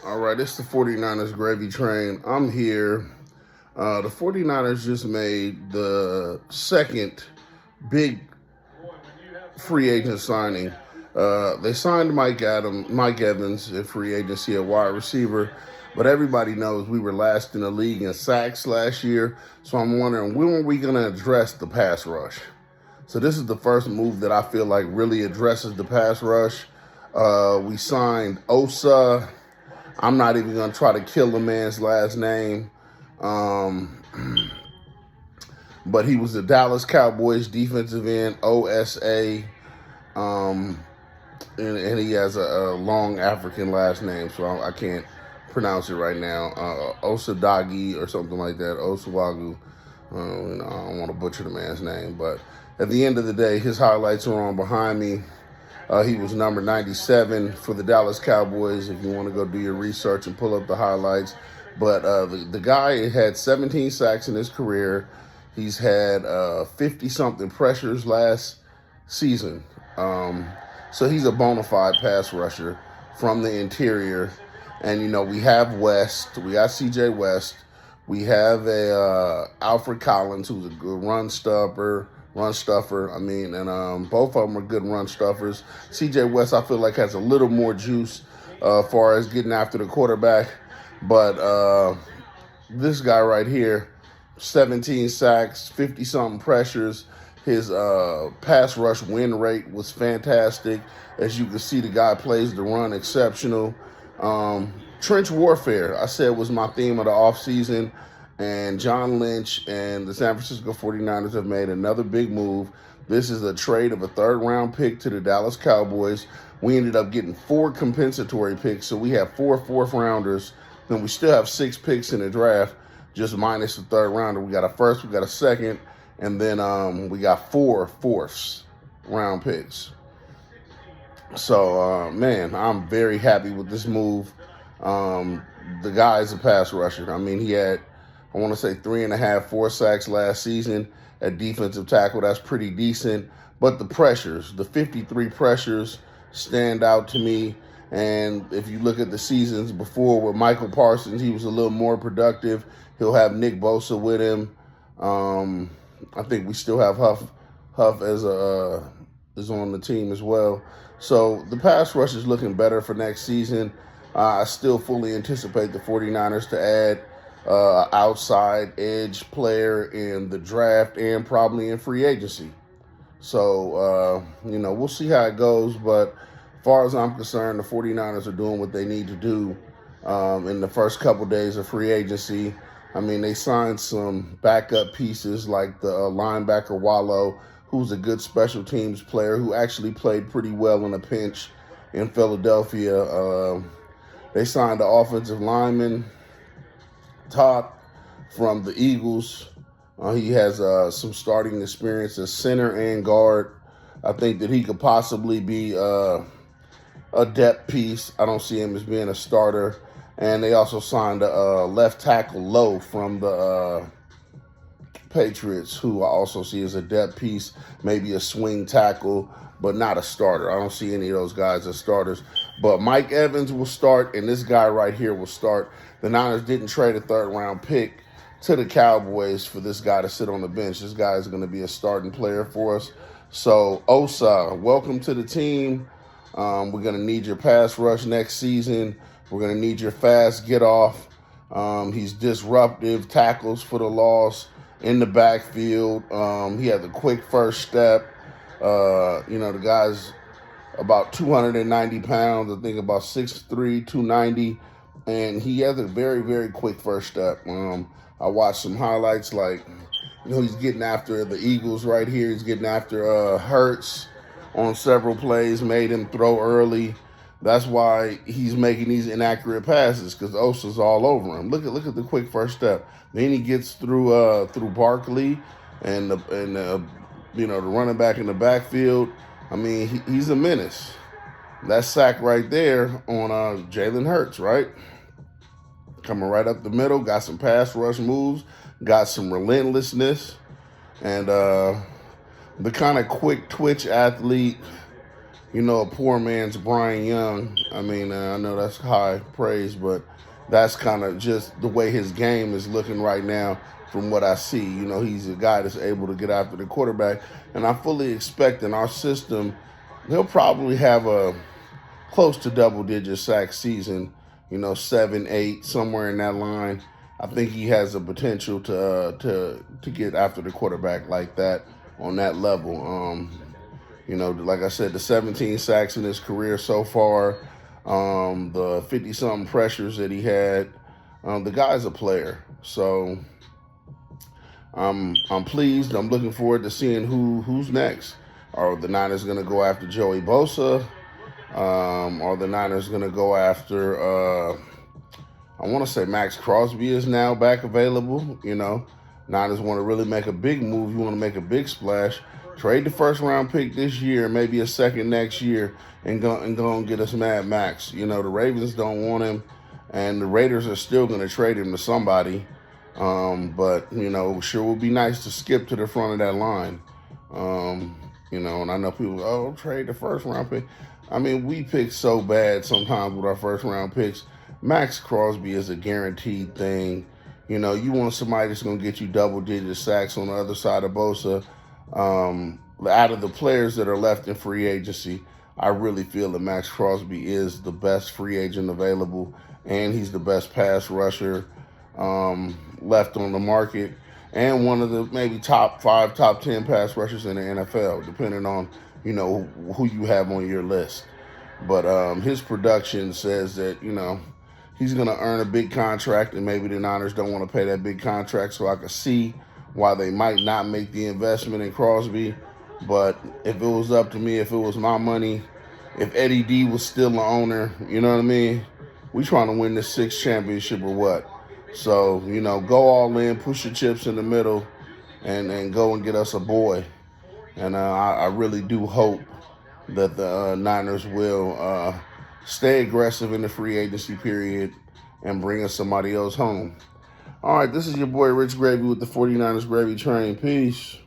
All right, it's the 49ers gravy train. I'm here. The 49ers just made the second big free agent signing. They signed Mike Evans in free agency at wide receiver, but everybody knows we were last in the league in sacks last year. So I'm wondering, when are we going to address the pass rush? So this is the first move that I feel like really addresses the pass rush. We signed OSA. I'm not even going to try to kill the man's last name. But he was the Dallas Cowboys defensive end, OSA. And he has a long African last name, so I can't pronounce it right now. OSA Odighizuwa or something like that, Osawagu. I don't want to butcher the man's name, but at the end of the day, his highlights are on behind me. He was number 97 for the Dallas Cowboys, if you want to go do your research and pull up the highlights. But the guy had 17 sacks in his career. He's had 50-something pressures last season. So he's a bona fide pass rusher from the interior. And, we have West. We got C.J. West. We have Alfred Collins, who's a good run stuffer. And both of them are good run stuffers. C.J. West, I feel like, has a little more juice as far as getting after the quarterback. But this guy right here, 17 sacks, 50-something pressures. His pass rush win rate was fantastic. As you can see, the guy plays the run exceptional. Trench warfare, I said, was my theme of the offseason. And John Lynch and the San Francisco 49ers have made another big move. This is a trade of a third-round pick to the Dallas Cowboys. We ended up getting 4 compensatory picks, so we have 4 fourth-rounders. Then we still have 6 picks in the draft, just minus the third rounder. We got a first, we got a second, and then we got 4 fourth-round picks. So, man, I'm very happy with this move. The guy is a pass rusher. I mean, he had, I want to say, 3.5, 4 sacks last season at defensive tackle. That's pretty decent. But the pressures, the 53 pressures, stand out to me. And if you look at the seasons before with Michael Parsons, he was a little more productive. He'll have Nick Bosa with him. I think we still have Huff as is on the team as well. So the pass rush is looking better for next season. I still fully anticipate the 49ers to add outside edge player in the draft and probably in free agency. So, we'll see how it goes. But as far as I'm concerned, the 49ers are doing what they need to do in the first couple days of free agency. I mean, they signed some backup pieces like the linebacker Wallow, who's a good special teams player who actually played pretty well in a pinch in Philadelphia. They signed the offensive lineman, Todd, from the Eagles. He has some starting experience as center and guard. I think that he could possibly be a depth piece. I don't see him as being a starter. And they also signed a left tackle Lowe from the Patriots, who I also see as a depth piece, maybe a swing tackle, but not a starter. I don't see any of those guys as starters. But Mike Evans will start, and this guy right here will start. The Niners didn't trade a third-round pick to the Cowboys for this guy to sit on the bench. This guy is going to be a starting player for us. So, OSA, welcome to the team. We're going to need your pass rush next season. We're going to need your fast get-off. He's disruptive, tackles for the loss in the backfield. He has a quick first step. The guy's about 290 pounds, I think about 6'3", 290, and he has a very, very quick first step. I watched some highlights, like, he's getting after the Eagles right here. He's getting after Hurts on several plays, made him throw early. That's why he's making these inaccurate passes, because Osa's all over him. Look at the quick first step. Then he gets through Barkley and the running back in the backfield. I mean, he's a menace. That sack right there on Jalen Hurts, right? Coming right up the middle, got some pass rush moves, got some relentlessness, and the kind of quick twitch athlete a poor man's Brian Young. I mean, I know that's high praise, but that's kind of just the way his game is looking right now from what I see. He's a guy that's able to get after the quarterback, and I fully expect in our system, he'll probably have a close to double-digit sack season, 7, 8, somewhere in that line. I think he has the potential to get after the quarterback like that on that level. Like I said, the 17 sacks in his career so far, the 50-something pressures that he had. The guy's a player, so I'm pleased. I'm looking forward to seeing who's next. Are the Niners going to go after Joey Bosa? Are the Niners going to go after? I want to say Max Crosby is now back available. Niners want to really make a big move. You want to make a big splash. Trade the first round pick this year, maybe a second next year, and go and get us Mad Max. The Ravens don't want him, and the Raiders are still going to trade him to somebody. But sure would be nice to skip to the front of that line. And I know people trade the first round pick. I mean, we pick so bad sometimes with our first round picks. Max Crosby is a guaranteed thing. You want somebody that's going to get you double-digit sacks on the other side of Bosa. Out of the players that are left in free agency, I really feel that Max Crosby is the best free agent available, and he's the best pass rusher left on the market, and one of the maybe top 5, top 10 pass rushers in the NFL, depending on, who you have on your list. But his production says that, he's going to earn a big contract, and maybe the Niners don't want to pay that big contract, so I can see why they might not make the investment in Crosby. But if it was up to me, if it was my money, if Eddie D was still the owner, you know what I mean? We trying to win this 6th championship or what? So, go all in, push your chips in the middle, and go and get us a boy. And I really do hope that the Niners will stay aggressive in the free agency period and bring us somebody else home. All right, this is your boy Rich Gravy with the 49ers Gravy Train. Peace.